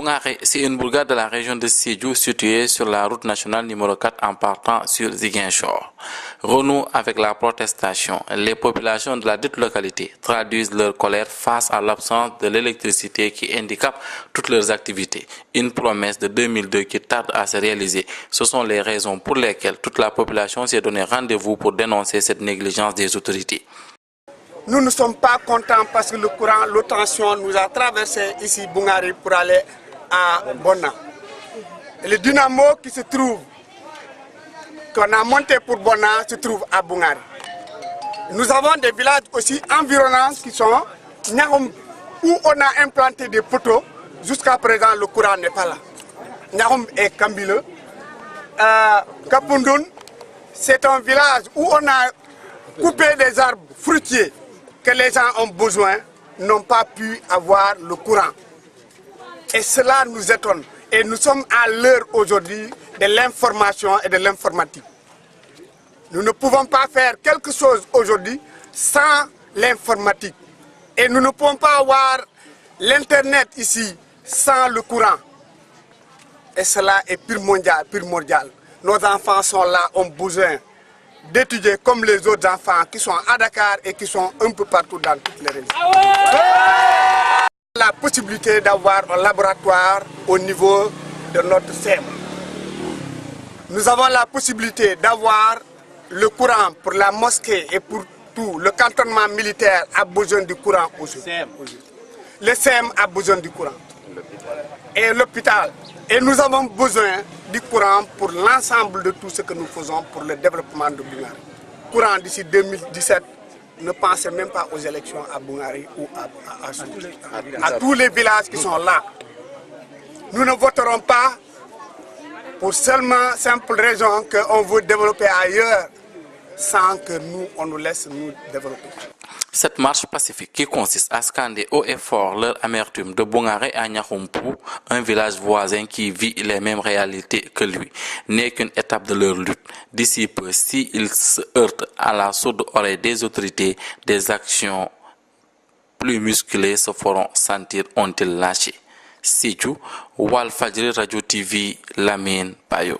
Boungaré, c'est une bourgade de la région de Sédhiou située sur la route nationale numéro 4 en partant sur Ziguinchor. Renoue avec la protestation. Les populations de la dite localité traduisent leur colère face à l'absence de l'électricité qui handicape toutes leurs activités. Une promesse de 2002 qui tarde à se réaliser. Ce sont les raisons pour lesquelles toute la population s'est donné rendez-vous pour dénoncer cette négligence des autorités. Nous ne sommes pas contents parce que le courant, l'eau tension nous a traversé ici Boungaré pour aller à Bona. Et le dynamo qui se trouve, qu'on a monté pour Bona, se trouve à Boungaré. Nous avons des villages aussi environnants qui sont Niahoum, où on a implanté des poteaux. Jusqu'à présent, le courant n'est pas là. Niahoum et Kambile. Kapundun, c'est un village où on a coupé des arbres fruitiers que les gens ont besoin, n'ont pas pu avoir le courant. Et cela nous étonne. Et nous sommes à l'heure aujourd'hui de l'information et de l'informatique. Nous ne pouvons pas faire quelque chose aujourd'hui sans l'informatique. Et nous ne pouvons pas avoir l'Internet ici sans le courant. Et cela est primordial. Nos enfants sont là, ont besoin d'étudier comme les autres enfants qui sont à Dakar et qui sont un peu partout dans toutes les régions. La possibilité d'avoir un laboratoire au niveau de notre SEM. Nous avons la possibilité d'avoir le courant pour la mosquée et pour tout. Le cantonnement militaire a besoin du courant aujourd'hui. Le SEM a besoin du courant. Et l'hôpital. Et nous avons besoin du courant pour l'ensemble de tout ce que nous faisons pour le développement de Boungaré. Courant d'ici 2017, ne pensez même pas aux élections à Boungaré ou à tous les villages qui sont là. Nous ne voterons pas pour simple raison qu'on veut développer ailleurs sans que nous, on nous laisse nous développer. Cette marche pacifique qui consiste à scander haut et fort leur amertume de Boungaré à Niahoumpou, un village voisin qui vit les mêmes réalités que lui, n'est qu'une étape de leur lutte. D'ici peu, s'ils se heurtent à la sourde oreille des autorités, des actions plus musclées se feront sentir, ont-ils lâché. Sédhiou, Walfadjri Radio TV, Lamine Payo.